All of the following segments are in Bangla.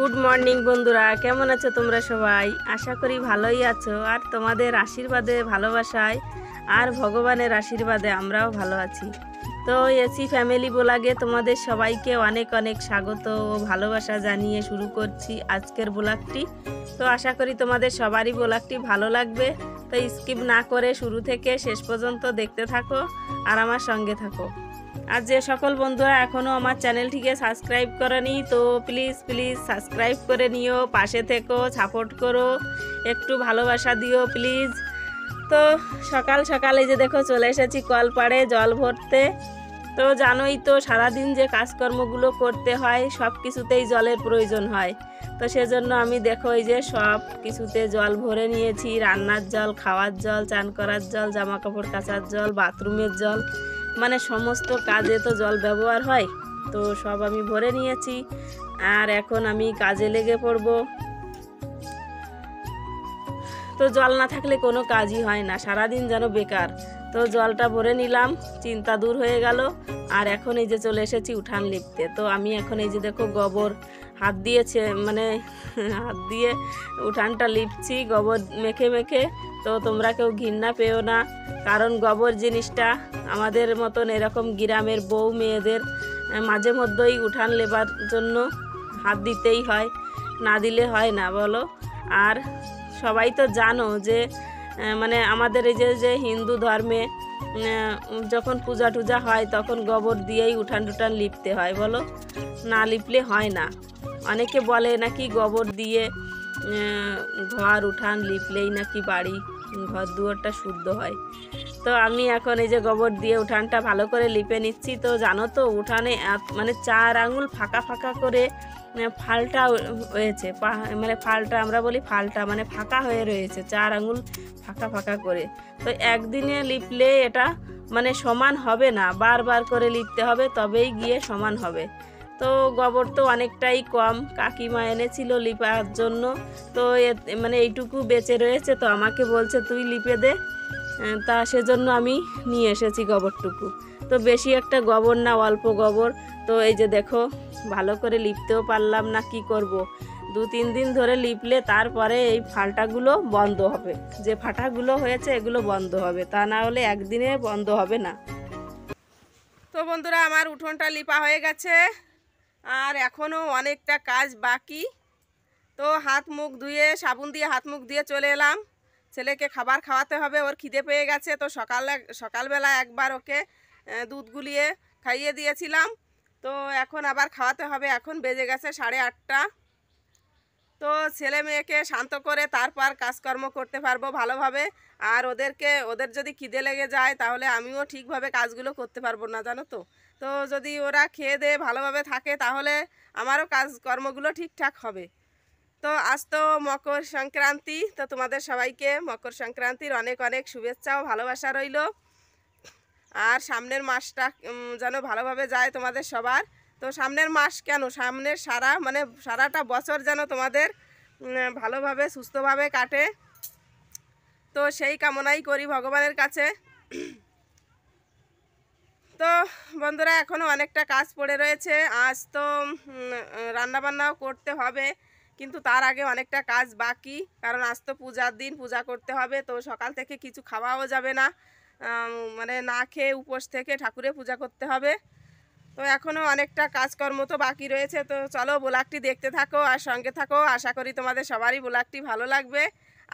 গুড মর্নিং বন্ধুরা, কেমন আছো তোমরা সবাই? আশা করি ভালোই আছো। আর তোমাদের আশীর্বাদে, ভালোবাসায় আর ভগবানের আশীর্বাদে আমরাও ভালো আছি। তো এসি ফ্যামিলি ব্লগে তোমাদের সবাইকে অনেক অনেক স্বাগত ও ভালোবাসা জানিয়ে শুরু করছি আজকের ব্লগটি। তো আশা করি তোমাদের সবারই ব্লগটি ভালো লাগবে। তো স্কিপ না করে শুরু থেকে শেষ পর্যন্ত দেখতে থাকো আর আমার সঙ্গে থাকো। আর যে সকল বন্ধুরা এখনও আমার চ্যানেলটিকে সাবস্ক্রাইব করেনি, তো প্লিজ প্লিজ সাবস্ক্রাইব করে নিও, পাশে থেকো, সাপোর্ট করো, একটু ভালোবাসা দিও প্লিজ। তো সকাল সকালে যে দেখো চলে এসেছি কলপাড়ে জল ভরতে। তো জানোই তো সারাদিন যে কাজকর্মগুলো করতে হয় সব কিছুতেই জলের প্রয়োজন হয়। তো সেজন্য আমি দেখো এই যে সব কিছুতে জল ভরে নিয়েছি, রান্নার জল, খাওয়ার জল, চান করার জল, জামা কাপড় কাচার জল, বাথরুমের জল, মানে সমস্ত কাজে তো জল ব্যবহার হয়। তো সব আমি ভরে নিয়েছি আর এখন আমি কাজে লেগে পড়ব। তো জল না থাকলে কোনো কাজই হয় না, সারাদিন যেন বেকার। তো জলটা ভরে নিলাম, চিন্তা দূর হয়ে গেল। আর এখন এই যে চলে এসেছি উঠান লিপতে। তো আমি এখন এই যে দেখো গোবর হাত দিয়েছে, মানে হাত দিয়ে উঠানটা লিপছি গোবর মেখে মেখে। তো তোমরা কেউ ঘৃণা পেও না, কারণ গোবর জিনিসটা আমাদের মতন এরকম গ্রামের বউ মেয়েদের মাঝে মধ্যেই উঠান লেবার জন্য হাত দিতেই হয়, না দিলে হয় না বলো। আর সবাই তো জানো যে মানে আমাদের এই যে হিন্দু ধর্মে যখন পূজা টুজা হয় তখন গোবর দিয়েই উঠান টুঠান লিপতে হয় বলো, না লিপলে হয় না। অনেকে বলে নাকি গোবর দিয়ে ঘর উঠান লিপলেই নাকি বাড়ি ঘর দুয়ারটা শুদ্ধ হয়। তো আমি এখন এই যে গোবর দিয়ে উঠানটা ভালো করে লিপে নিচ্ছি। তো জানো তো উঠানে মানে 4 আঙুল ফাঁকা ফাঁকা করে ফালটা হয়েছে, মানে ফালটা আমরা বলি ফালটা, মানে ফাঁকা হয়ে রয়েছে 4 আঙুল ফাঁকা ফাঁকা করে। তো একদিনে লিপলে এটা মানে সমান হবে না, বারবার করে লিপতে হবে তবেই গিয়ে সমান হবে। তো গোবর তো অনেকটাই কম, কাকিমা এনেছিল লিপার জন্য। তো মানে এইটুকু বেঁচে রয়েছে, তো আমাকে বলছে তুই লিপে দে। তা সেজন্য আমি নিয়ে এসেছি গোবরটুকু। তো বেশি একটা গোবর না, অল্প গোবর। তো এই যে দেখো ভালো করে লিপতেও পারলাম না, কি করব। 2-3 দিন ধরে লিপলে তারপরে এই ফালটাগুলো বন্ধ হবে, যে ফাটাগুলো হয়েছে এগুলো বন্ধ হবে, তা না হলে একদিনে বন্ধ হবে না। তো বন্ধুরা আমার উঠোনটা লিপা হয়ে গেছে আর এখনও অনেকটা কাজ বাকি। তো হাত মুখ ধুয়ে সাবুন দিয়ে হাত মুখ দিয়ে চলে এলাম। ছেলেকে খাবার খাওয়াতে হবে, ওর খিদে পেয়ে গেছে। তো সকালবেলা একবার ওকে দুধ গুলিয়ে খাইয়ে দিয়েছিলাম। তো এখন আবার খাওয়াতে হবে। এখন বেজে গেছে 8:30। তো ছেলে মেয়েকে শান্ত করে তারপর কাজকর্ম করতে পারবো ভালোভাবে। আর ওদের যদি খিদে লেগে যায় তাহলে আমিও ঠিকভাবে কাজগুলো করতে পারবো না, জানো তো। তো যদি ওরা খেয়ে দেয়ে ভালোভাবে থাকে তাহলে আমারও কাজকর্মগুলো ঠিকঠাক হবে। তো আজ তো মকর সংক্রান্তি। তো তোমাদের সবাইকে মকর সংক্রান্তির অনেক অনেক শুভেচ্ছা ও ভালোবাসা রইল। আর সামনের মাসটা যেন ভালোভাবে যায় তোমাদের সবার। তো সামনের মাস কেন, সামনের সারাটা বছর যেন তোমাদের ভালোভাবে সুস্থভাবে কাটে। তো সেই কামনাই করি ভগবানের কাছে। তো বন্ধুরা এখনও অনেকটা কাজ পড়ে রয়েছে। আজ তো রান্নাবান্নাও করতে হবে, কিন্তু তার আগে অনেকটা কাজ বাকি, কারণ আজ তো পূজার দিন, পূজা করতে হবে। তো সকাল থেকে কিছু খাওয়াও যাবে না, মানে না খেয়ে উপোস থেকে ঠাকুরের পূজা করতে হবে। তো এখনও অনেকটা কাজকর্ম তো বাকি রয়েছে। তো চলো ব্লগটি দেখতে থাকো আর সঙ্গে থাকো, আশা করি তোমাদের সবারই ব্লগটি ভালো লাগবে।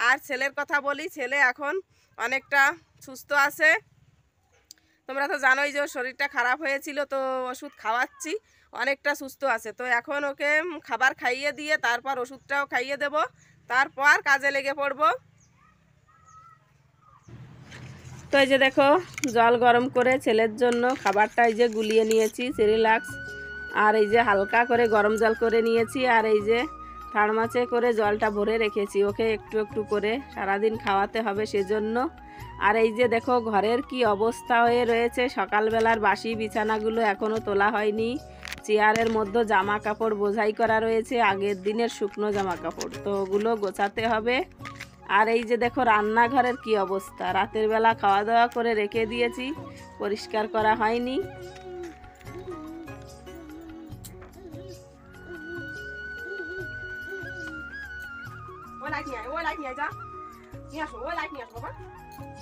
আর ছেলের কথা বলি, ছেলে এখন অনেকটা সুস্থ আছে। তোমরা তো জানোই যে ওর শরীরটা খারাপ হয়েছিল, তো ওষুধ খাওয়াচ্ছি, অনেকটা সুস্থ আছে। তো এখন ওকে খাবার খাইয়ে দিয়ে তারপর ওষুধটাও খাইয়ে দেব, তারপর কাজে লেগে পড়ব। তো এই যে দেখো জল গরম করে ছেলের জন্য খাবারটা এই যে গুলিয়ে নিয়েছি, সেরিলাক্স। আর এই যে হালকা করে গরম জল করে নিয়েছি, আর এই যে থার্মাসে করে জলটা ভরে রেখেছি, ওকে একটু একটু করে সারাদিন খাওয়াতে হবে সেজন্য। আর এই যে দেখো ঘরের কি অবস্থা হয়ে রয়েছে, সকালবেলার বাসি বিছানাগুলো এখনও তোলা হয়নি। চেয়ারের মধ্যে জামা কাপড় বোঝাই করা রয়েছে, আগের দিনের শুকনো জামা কাপড়, তো ওগুলো গোছাতে হবে। আর এই যে দেখো রান্নাঘরের কি অবস্থা, রাতের বেলা খাওয়া দাওয়া করে রেখে দিয়েছি, পরিষ্কার করা হয়নি। ওই লাইট নিয়ে আয়, ওই লাইট নিয়ে আয়, যা নিয়ে আসো, ওই লাইট নিয়ে আসো বাবা,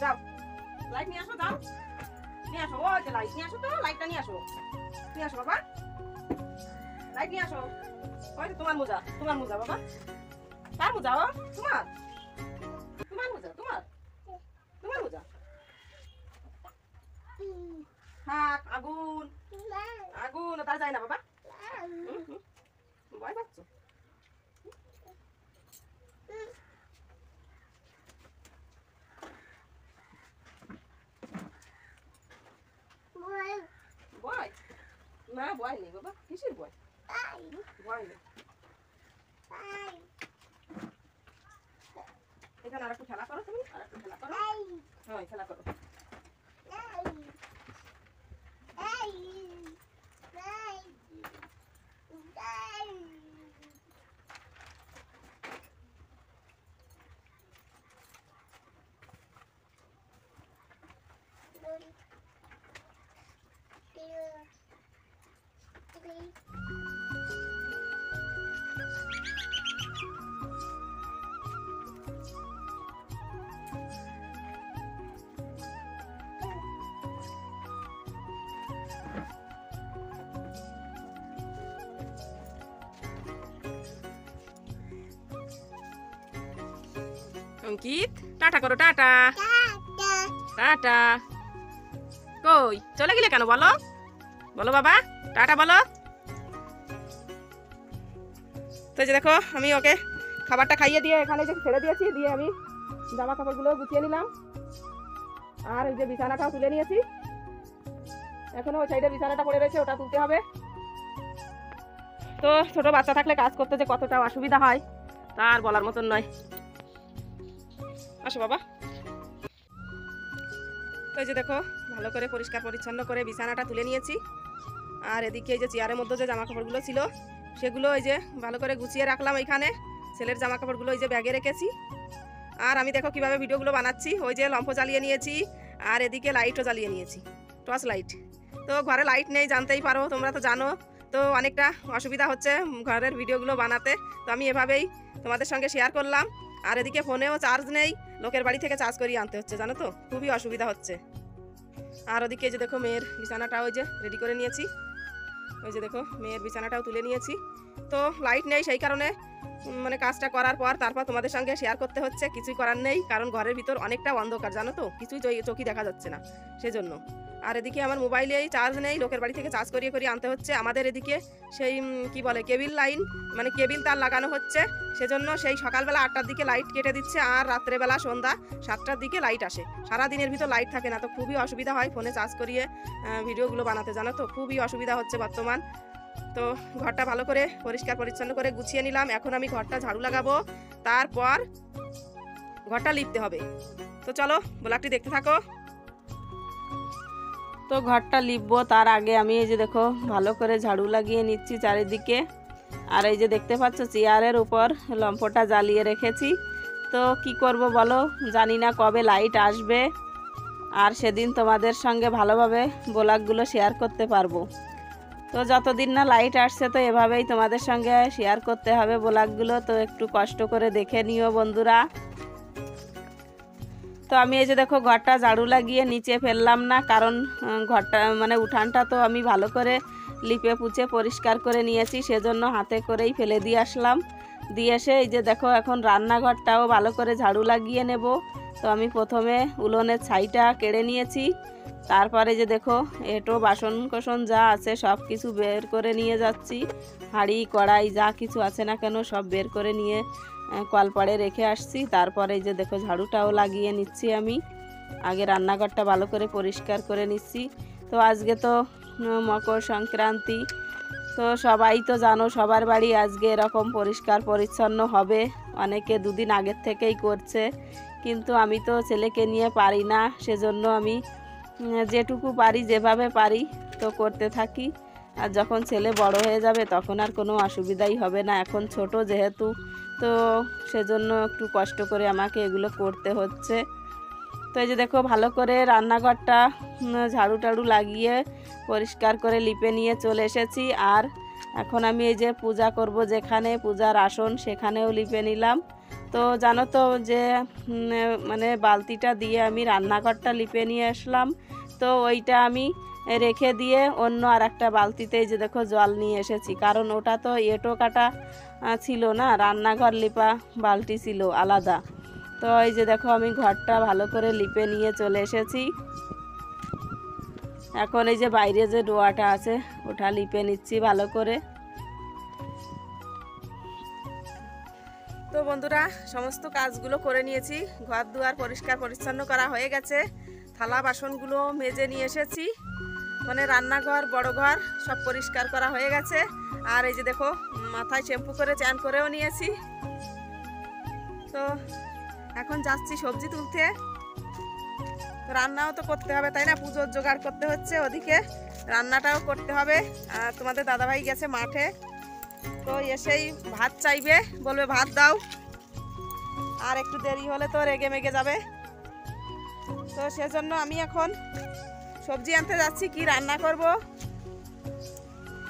যাও লাইট নিয়ে আসো, যাও নিয়ে আসো, ওই যে লাইট নিয়ে আসো, তো লাইটটা নিয়ে আসো, নিয়ে আসো বাবা, লাইট নিয়ে আসো। ওই তো তোমার মোজা, তোমার মোজা বাবা, কার মোজা? ও তোমার, তোমার মোজা, তোমার তোমার মোজা। হ্যাঁ আগুন, আগুন তার যায় না বাবা, ভয় পাচ্ছ? ভয় না, ভয় নেই বাবা, কিসের ভয়? ভয় নেই। এখানে আর একটু খেলা করো, তুমি আর একটু খেলা করো, হ্যাঁ খেলা করো। অঙ্কিত টাটা করো, টাটা টাটা। কই চলে গেলে কেন বলো, বলো বাবা টাটা বলো। তো যে দেখো আমি ওকে খাবারটা খাইয়ে দিয়ে এখানে যে ছেড়ে দিয়েছি, দিয়ে আমি জামা কাপড়গুলো গুছিয়ে নিলাম, আর এই যে বিছানাটাও তুলে নিয়েছি। এখনো ওই সাইডে বিছানাটা পড়ে রয়েছে, ওটা তুলতে হবে। তো ছোট বাচ্চা থাকলে কাজ করতে যে কতটা অসুবিধা হয় তার বলার মতন নয়। আসো বাবা। তো এই যে দেখো ভালো করে পরিষ্কার পরিচ্ছন্ন করে বিছানাটা তুলে নিয়েছি, আর এদিকে এই যে চেয়ারের মধ্যে যে জামা কাপড়গুলো ছিল সেগুলো এই যে ভালো করে গুছিয়ে রাখলাম। এইখানে ছেলের জামা কাপড়গুলো এই যে ব্যাগে রেখেছি। আর আমি দেখো কিভাবে ভিডিওগুলো বানাচ্ছি, ওই যে লম্ফ জ্বালিয়ে নিয়েছি, আর এদিকে লাইটও জ্বালিয়ে নিয়েছি, টর্চ লাইট। তো ঘরে লাইট নেই জানতেই পারো, তোমরা তো জানো, তো অনেকটা অসুবিধা হচ্ছে ঘরের ভিডিওগুলো বানাতে। তো আমি এভাবেই তোমাদের সঙ্গে শেয়ার করলাম। আর এদিকে ফোনেও চার্জ নেই, লোকের বাড়ি থেকে চার্জ করিয়ে আনতে হচ্ছে, জানো তো, খুবই অসুবিধা হচ্ছে। আর ওদিকে যে দেখো মেয়ের বিছানাটাও ওই যে রেডি করে নিয়েছি, ওই যে দেখো মেয়ের বিছানাটাও তুলে নিয়েছি। তো লাইট নেই সেই কারণে মানে কাজটা করার পর তারপর তোমাদের সঙ্গে শেয়ার করতে হচ্ছে, কিছুই করার নেই, কারণ ঘরের ভিতর অনেকটা অন্ধকার, জানো তো, কিছুই চোখই দেখা যাচ্ছে না সেজন্য। আর এদিকে আমার মোবাইলেই চার্জ নেই, লোকের বাড়ি থেকে চার্জ করিয়ে করিয়ে আনতে হচ্ছে। আমাদের এদিকে সেই কি বলে কেবিল লাইন, মানে কেবিল তার লাগানো হচ্ছে, সেজন্য সেই সকালবেলা 8টার দিকে লাইট কেটে দিচ্ছে, আর রাত্রেবেলা সন্ধ্যা 7টার দিকে লাইট আসে। সারা দিনের ভিতর লাইট থাকে না, তো খুবই অসুবিধা হয় ফোনে চার্জ করিয়ে ভিডিওগুলো বানাতে, জানো তো, খুবই অসুবিধা হচ্ছে বর্তমান। তো ঘরটা ভালো করে পরিষ্কার পরিচ্ছন্ন করে গুছিয়ে নিলাম। এখন আমি ঘরটা ঝাড়ু লাগাবো, তারপর ঘরটা লিপতে হবে। তো চলো ব্লগটি দেখতে থাকো। তো ঘরটা লিপবো তার আগে আমি এই যে দেখো ভালো করে ঝাড়ু লাগিয়ে নিচ্ছি চারিদিকে। আর এই যে দেখতে পাচ্ছ চেয়ারের উপর লম্ফটা জ্বালিয়ে রেখেছি। তো কি করব বলো, জানি না কবে লাইট আসবে, আর সেদিন তোমাদের সঙ্গে ভালোভাবে ব্লগগুলো শেয়ার করতে পারবো। তো যতদিন না লাইট আসছে তো এভাবেই তোমাদের সঙ্গে শেয়ার করতে হবে ব্লগগুলো। তো একটু কষ্ট করে দেখে নিও বন্ধুরা। তো আমি এই যে দেখো ঘরটা ঝাড়ু লাগিয়ে নিচে ফেললাম না, কারণ ঘরটা মানে উঠানটা তো আমি ভালো করে লিপে পুছে পরিষ্কার করে নিয়েছি, সেজন্য হাতে করেই ফেলে দিয়ে আসলাম। দিয়ে এসে এই যে দেখো এখন রান্নাঘরটাও ভালো করে ঝাড়ু লাগিয়ে নেব। তো আমি প্রথমে উলোনের ছাইটা কেড়ে নিয়েছি, তারপরে যে দেখো এটো বাসন কোসন যা আছে সব কিছু বের করে নিয়ে যাচ্ছি, হাঁড়ি কড়াই যা কিছু আছে না কেন সব বের করে নিয়ে কলপাড়ে রেখে আসছি। তারপরে এই যে দেখো ঝাড়ুটাও লাগিয়ে নিচ্ছি আমি, আগে রান্নাঘরটা ভালো করে পরিষ্কার করে নিচ্ছি। তো আজকে তো মকর সংক্রান্তি, তো সবাই তো জানো সবার বাড়ি আজকে এরকম পরিষ্কার পরিচ্ছন্ন হবে, অনেকে দুদিন আগের থেকেই করছে, কিন্তু আমি তো ছেলেকে নিয়ে পারি না, সেজন্য আমি যেটুকু পারি যেভাবে পারি তো করতে থাকি। আর যখন ছেলে বড় হয়ে যাবে তখন আর কোনো অসুবিধাই হবে না, এখন ছোট যেহেতু, তো সেজন্য একটু কষ্ট করে আমাকে এগুলো করতে হচ্ছে। তো এই যে দেখো ভালো করে রান্নাঘরটা ঝাড়ু টাড়ু লাগিয়ে পরিষ্কার করে লিপে নিয়ে চলে এসেছি। আর এখন আমি এই যে পূজা করব যেখানে পূজার আসন সেখানেও লিপে নিলাম। তো জানো তো যে মানে বালতিটা দিয়ে আমি রান্নাঘরটা লিপে নিয়ে আসলাম। তো ওইটা আমি রেখে দিয়ে অন্য আর একটা বালতিতে যে দেখো জল নিয়ে এসেছি, কারণ ওটা তো এঁটো কাটা ছিল না, রান্নাঘর লিপা বালতি ছিল আলাদা। তো এই যে দেখো আমি ঘরটা ভালো করে লিপে নিয়ে চলে এসেছি। এখন এই যে বাইরে যে ডোয়াটা আছে ওটা লিপে নিচ্ছি ভালো করে। তো বন্ধুরা, সমস্ত কাজগুলো করে নিয়েছি, ঘর দুয়ার পরিষ্কার পরিচ্ছন্ন করা হয়ে গেছে, থালা বাসনগুলো মেজে নিয়ে এসেছি, মানে রান্নাঘর বড় ঘর সব পরিষ্কার করা হয়ে গেছে। আর এই যে দেখো মাথায় শ্যাম্পু করে চান করেও নিয়েছি। তো এখন যাচ্ছি সবজি তুলতে। রান্নাও তো করতে হবে তাই না, পুজোর জোগাড় করতে হচ্ছে, ওদিকে রান্নাটাও করতে হবে। আর তোমাদের দাদাভাই গেছে মাঠে, তো এসেই ভাত চাইবে, বলবে ভাত দাও, আর একটু দেরি হলে তো রেগে মেগে যাবে। তো সেজন্য আমি এখন সবজি আনতে যাচ্ছি, কি রান্না করব।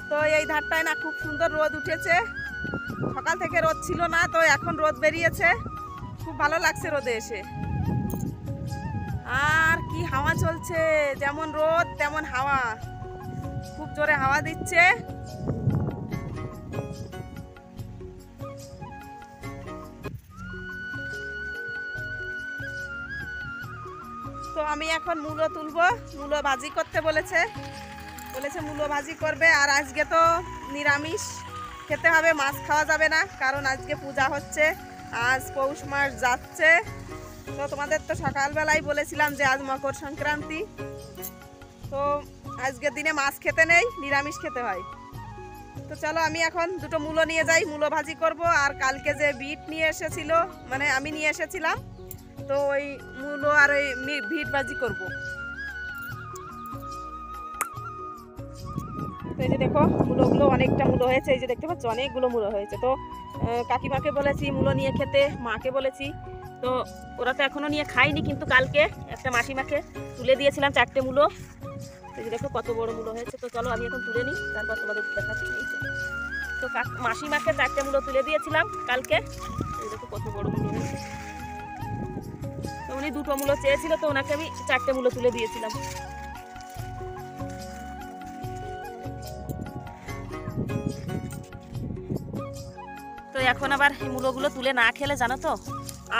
তো এই ধারটায় না খুব সুন্দর রোদ উঠেছে, সকাল থেকে রোদ ছিল না, তো এখন রোদ বেরিয়েছে, খুব ভালো লাগছে রোদে এসে। আর কি হাওয়া চলছে, যেমন রোদ তেমন হাওয়া, খুব জোরে হাওয়া দিচ্ছে। তো আমি এখন মূলো তুলবো, মূলো ভাজি করতে বলেছে মূলো ভাজি করবে। আর আজকে তো নিরামিষ খেতে হবে, মাছ খাওয়া যাবে না, কারণ আজকে পূজা হচ্ছে, আজ পৌষ মাস যাচ্ছে। তো তোমাদের তো সকালবেলায় বলেছিলাম যে আজ মকর সংক্রান্তি, তো আজকের দিনে মাছ খেতে নেই, নিরামিষ খেতে হয়। তো চলো আমি এখন দুটো মূলো নিয়ে যাই, মূলো ভাজি করব। আর কালকে যে বিট নিয়ে এসেছিল, মানে আমি নিয়ে এসেছিলাম, তো ওই মূলো আর ওই বিট ভাজি করব। তো এই যে দেখো মূলোগুলো অনেকটা মূলো হয়েছে, এই যে দেখতে পাচ্ছ অনেকগুলো মূলো হয়েছে। তো কাকিমাকে বলেছি মূলো নিয়ে খেতে, মাকে বলেছি, তো ওরা তো এখনো নিয়ে খায়নি, কিন্তু কালকে একটা মাসিমাকে তুলে দিয়েছিলাম 4টে মূলো। এই যে দেখো কত বড় মূলো হয়েছে। তো চলো আমি এখন তুলে নিই, তারপর তোমাদের দেখাচ্ছি। তো মাসিমাকে 4টে মূলো তুলে দিয়েছিলাম কালকে, এই দেখো কত বড় মূলো হয়েছে। তো উনি 2টো মূলো চেয়েছিল, তো ওনাকে আমি 4টে মূলো তুলে দিয়েছিলাম। তো এখন আবার এই মূলোগুলো তুলে না খেলে জানো তো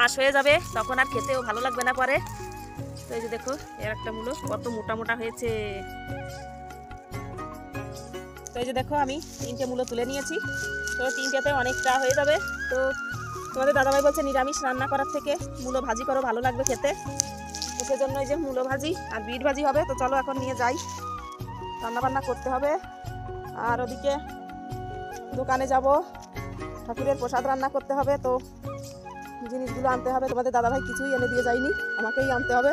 আঁশ হয়ে যাবে, তখন আর খেতেও ভালো লাগবে না পরে। তো এই যে দেখো এর একটা মূলো কত মোটা মোটা হয়েছে। তো এই যে দেখো আমি 3টে মূলো তুলে নিয়েছি, তো 3টেতে অনেকটা হয়ে যাবে। তো তোমাদের দাদাভাই বলছে নিরামিষ রান্না করার থেকে মূলো ভাজি করো, ভালো লাগবে খেতে। তো সেজন্য এই যে মূলো ভাজি আর বিট ভাজি হবে। তো চলো এখন নিয়ে যাই, রান্না বান্না করতে হবে। আর ওদিকে দোকানে যাব, ঠাকুরের প্রসাদ রান্না করতে হবে, তো জিনিসগুলো আনতে হবে। তোমাদের দাদাভাই কিছুই এনে দিয়ে যায়নি, আমাকেই আনতে হবে।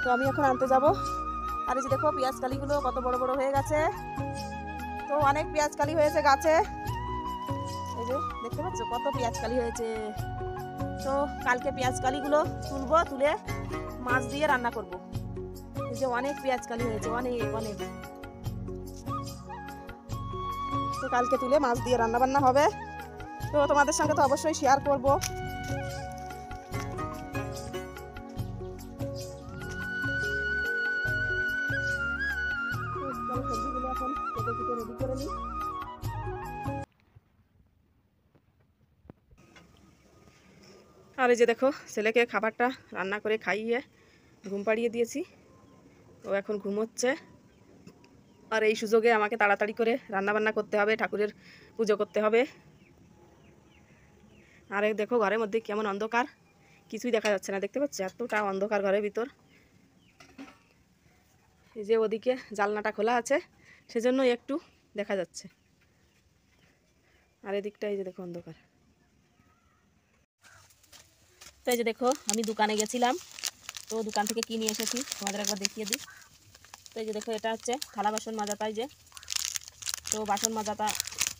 তো আমি এখন আনতে যাব। আর এই যে দেখো পেঁয়াজ কালিগুলো কত বড় বড় হয়ে গেছে, তো অনেক পেঁয়াজ কালি হয়েছে গাছে, এই যে দেখতে পাচ্ছ কত পেঁয়াজ কালি হয়েছে। তো কালকে পেঁয়াজ কালিগুলো তুলবো, তুলে মাছ দিয়ে রান্না করব। এই যে অনেক পেঁয়াজ কালি হয়েছে, অনেক অনেক। তো কালকে তুলে মাছ দিয়ে রান্না বান্না হবে, তো তোমাদের সঙ্গে তো অবশ্যই শেয়ার করব। সবজিগুলো এখন কেটে কেটে রেডি করে নিই। আর এই যে দেখো ছেলেকে খাবারটা রান্না করে খাইয়ে ঘুম পাড়িয়ে দিয়েছি, ও এখন ঘুমোচ্ছে। আর এই সুযোগে আমাকে তাড়াতাড়ি করে রান্না বান্না করতে হবে, ঠাকুরের পুজো করতে হবে। আর দেখো ঘরের মধ্যে কেমন অন্ধকার, কিছুই দেখা যাচ্ছে না, দেখতে পাচ্ছি এতটা অন্ধকার ঘরের ভিতর। এই যে ওদিকে জানলাটা খোলা আছে, সেজন্য একটু দেখা যাচ্ছে। আর এদিকটা এই যে দেখো অন্ধকার। তো এই যে দেখো আমি দোকানে গেছিলাম, তো দোকান থেকে কি নিয়ে এসেছি তোমাদের একবার দেখিয়ে দিই। তো এই যে দেখো এটা হচ্ছে থালা বাসন মাজাটা, এই যে তো বাসন মাজাটা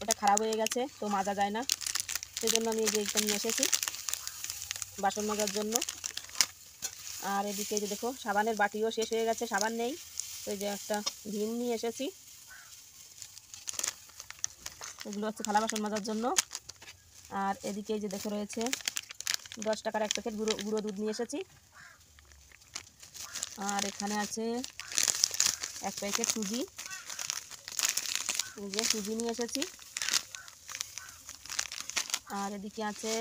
ওটা খারাপ হয়ে গেছে, তো মাজা যায় না, সেজন্য আমি এই যে এটা নিয়ে এসেছি বাসন মাজার জন্য। আর এদিকে যে দেখো সাবানের বাটিও শেষ হয়ে গেছে, সাবান নেই, তো এই যে একটা ভীম নিয়ে এসেছি। এগুলো হচ্ছে থালা বাসন মাজার জন্য। আর এদিকে এই যে দেখো রয়েছে 10 টাকার এক প্যাকেট গুঁড়ো দুধ নিয়ে এসেছি। আর এখানে আছে এক প্যাকেট সুজি, এই যে সুজি নিয়ে এসেছি। আর এদিকে আছে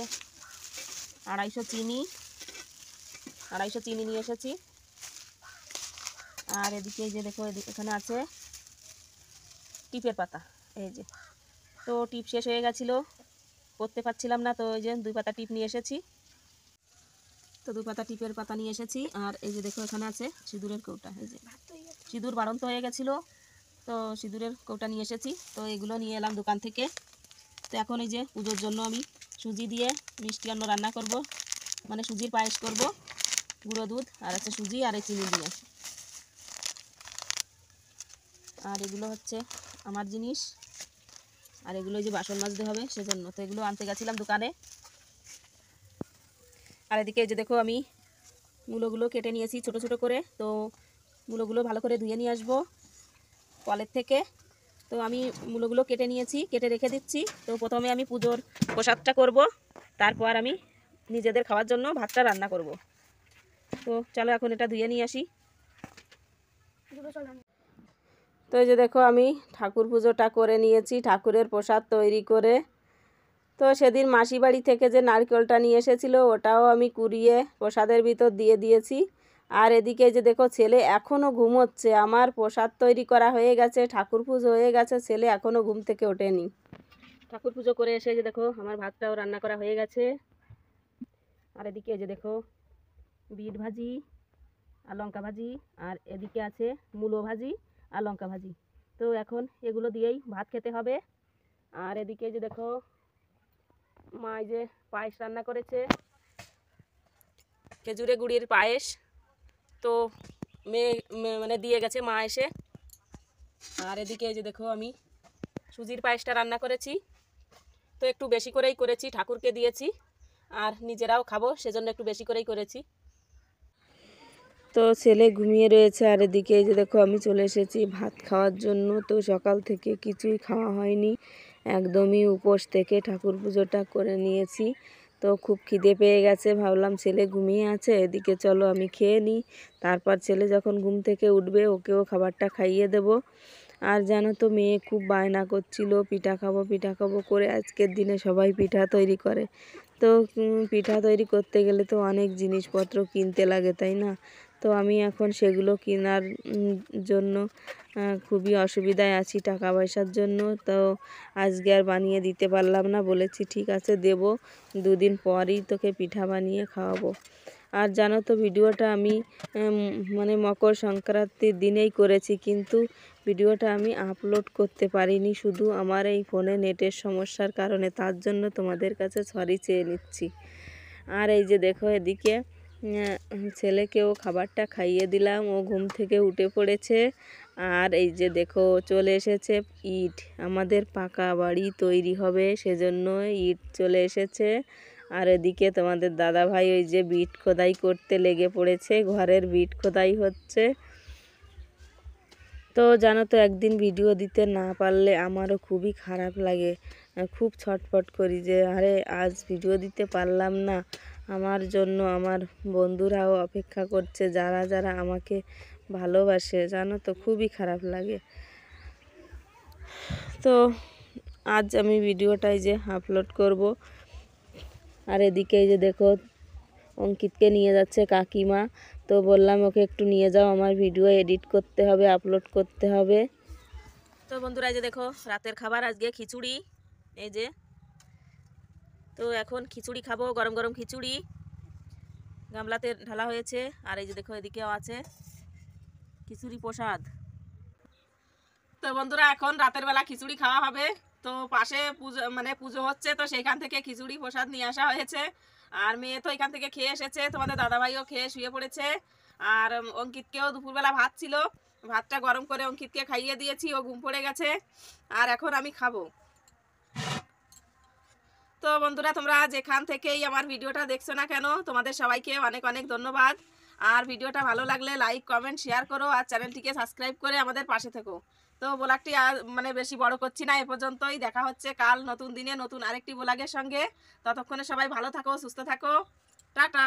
250 চিনি নিয়ে এসেছি। আর এদিকে এই যে দেখো এখানে আছে টিপের পাতা, এই যে। তো টিপ শেষ হয়ে গেছিলো, করতে পারছিলাম না, তো এই যে 2 পাতা টিপ নিয়ে এসেছি। তো 2 পাতা টিপের পাতা নিয়ে এসেছি। আর এই যে দেখো এখানে আছে সিঁদুরের কৌটা, এই যে সিঁদুর বাড়ন্ত হয়ে গেছিলো, তো সিঁদুরের কৌটা নিয়ে এসেছি। তো এগুলো নিয়ে এলাম দোকান থেকে। তো এখন এই যে পুজোর জন্য আমি সুজি দিয়ে মিষ্টি অন্ন রান্না করব, মানে সুজির পায়েস করব, গুঁড়ো দুধ আর আছে সুজি আর এই চিনি দিয়ে। আর এগুলো হচ্ছে আমার জিনিস, আর এগুলো যে বাসন মাজতে হবে সেজন্য। তো এগুলো আনতে গেছিলাম দোকানে। আর এদিকে এই যে দেখো আমি মূলোগুলো কেটে নিয়েছি ছোট ছোট করে। তো মূলোগুলো ভালো করে ধুয়ে নিয়ে আসবো কলের থেকে। তো আমি মূলোগুলো কেটে নিয়েছি, কেটে রেখে দিচ্ছি। তো প্রথমে আমি পুজোর প্রসাদটা করব, তারপর আমি নিজেদের খাওয়ার জন্য ভাতটা রান্না করব। তো চলো এখন এটা ধুয়ে নিয়ে আসি। তো এই যে দেখো আমি ঠাকুর পুজোটা করে নিয়েছি, ঠাকুরের প্রসাদ তৈরি করে। তো সেদিন মাসি বাড়ি থেকে যে নারকেলটা নিয়ে এসেছিলো ওটাও আমি কুড়িয়ে প্রসাদের ভিতর দিয়ে দিয়েছি। আর এদিকে যে দেখো ছেলে এখনও ঘুমোচ্ছে। আমার প্রসাদ তৈরি করা হয়ে গেছে, ঠাকুর পুজো হয়ে গেছে, ছেলে এখনও ঘুম থেকে ওঠেনি। ঠাকুর পুজো করে এসে যে দেখো আমার ভাতটাও রান্না করা হয়ে গেছে। আর এদিকে যে দেখো বিট ভাজি আর লঙ্কা ভাজি, আর এদিকে আছে মূলো ভাজি আর লঙ্কা ভাজি। তো এখন এগুলো দিয়েই ভাত খেতে হবে। আর এদিকে যে দেখো মা এই যে পায়েস রান্না করেছে, খেজুরে গুড়ির পায়েস। তো মেয়ে মানে দিয়ে গেছে মা এসে। আর এদিকে এই যে দেখো আমি সুজির পায়েসটা রান্না করেছি। তো একটু বেশি করেই করেছি, ঠাকুরকে দিয়েছি আর নিজেরাও খাবো সেজন্য একটু বেশি করেই করেছি। তো ছেলে ঘুমিয়ে রয়েছে। আর এদিকে এই যে দেখো আমি চলে এসেছি ভাত খাওয়ার জন্য। তো সকাল থেকে কিছুই খাওয়া হয়নি, একদমই উপোস থেকে ঠাকুর পুজোটা করে নিয়েছি। তো খুব খিদে পেয়ে গেছে, ভাবলাম ছেলে ঘুমিয়ে আছে, এদিকে চলো আমি খেয়ে নিই, তারপর ছেলে যখন ঘুম থেকে উঠবে ওকেও খাবারটা খাইয়ে দেব। আর জানো তো মেয়ে খুব বায়না করছিল পিঠা খাবো করে। আজকের দিনে সবাই পিঠা তৈরি করে, তো পিঠা তৈরি করতে গেলে তো অনেক জিনিসপত্র কিনতে লাগে, তাই না? তো আমি এখন সেগুলো কেনার জন্য খুবই অসুবিধায় আছি টাকা পয়সার জন্য। তো আজকে আর বানিয়ে দিতে পারলাম না, বলেছি ঠিক আছে দেবো, 2 দিন পরই তোকে পিঠা বানিয়ে খাওয়াবো। আর জানো তো ভিডিওটা আমি মানে মকর সংক্রান্তির দিনেই করেছি, কিন্তু ভিডিওটা আমি আপলোড করতে পারিনি, শুধু আমার এই ফোনে নেটের সমস্যার কারণে। তার জন্য তোমাদের কাছে সরি চেয়ে নিচ্ছি। আর এই যে দেখো এদিকে ছেলেকেও খাবারটা খাইয়ে দিলাম, ও ঘুম থেকে উঠে পড়েছে। আর এই যে দেখো চলে এসেছে ইট, আমাদের পাকা বাড়ি তৈরি হবে সেজন্য ইট চলে এসেছে। আর এদিকে তোমাদের দাদা ভাই ওই যে বিট খোদাই করতে লেগে পড়েছে, ঘরের বিট খোদাই হচ্ছে। তো জানো তো একদিন ভিডিও দিতে না পারলে আমারও খুবই খারাপ লাগে, খুব ছটফট করি যে আরে আজ ভিডিও দিতে পারলাম না। আমার জন্য আমার বন্ধুরাও অপেক্ষা করছে, যারা যারা আমাকে ভালোবাসে, জানো তো খুবই খারাপ লাগে। তো আজ আমি ভিডিওটাই যে আপলোড করব। আর এদিকে এই যে দেখো অঙ্কিতকে নিয়ে যাচ্ছে কাকিমা। তো বললাম ওকে একটু নিয়ে যাও, আমার ভিডিও এডিট করতে হবে, আপলোড করতে হবে। তো বন্ধুরা এই যে দেখো রাতের খাবার আজকে খিচুড়ি, এই যে। তো এখন খিচুড়ি খাবো, গরম গরম খিচুড়ি গামলাতে ঢালা হয়েছে। আর এই যে দেখো এদিকেও আছে খিচুড়ি প্রসাদ। তো বন্ধুরা এখন রাতের বেলা খিচুড়ি খাওয়া হবে। তো পাশে পুজো মানে পুজো হচ্ছে, তো সেখান থেকে খিচুড়ি প্রসাদ নিয়ে আসা হয়েছে। আর মেয়ে তো এখান থেকে খেয়ে এসেছে, তোমাদের দাদাভাইও খেয়ে শুয়ে পড়েছে। আর অঙ্কিতকেও দুপুরবেলা ভাত ছিল, ভাতটা গরম করে অঙ্কিতকে খাইয়ে দিয়েছি, ও ঘুম পড়ে গেছে। আর এখন আমি খাবো। তো বন্ধুরা তোমরা যেখান থেকেই আমার ভিডিওটা দেখছো না কেন, তোমাদের সবাইকে অনেক অনেক ধন্যবাদ। আর ভিডিওটা ভালো লাগলে লাইক কমেন্ট শেয়ার করো, আর চ্যানেলটিকে সাবস্ক্রাইব করে আমাদের পাশে থেকো। তো ব্লগটি মানে বেশি বড় করছি না, এ পর্যন্তই। দেখা হচ্ছে কাল নতুন দিনে নতুন আরেকটি ব্লগের সঙ্গে। ততক্ষণে সবাই ভালো থাকো, সুস্থ থাকো, টাটা।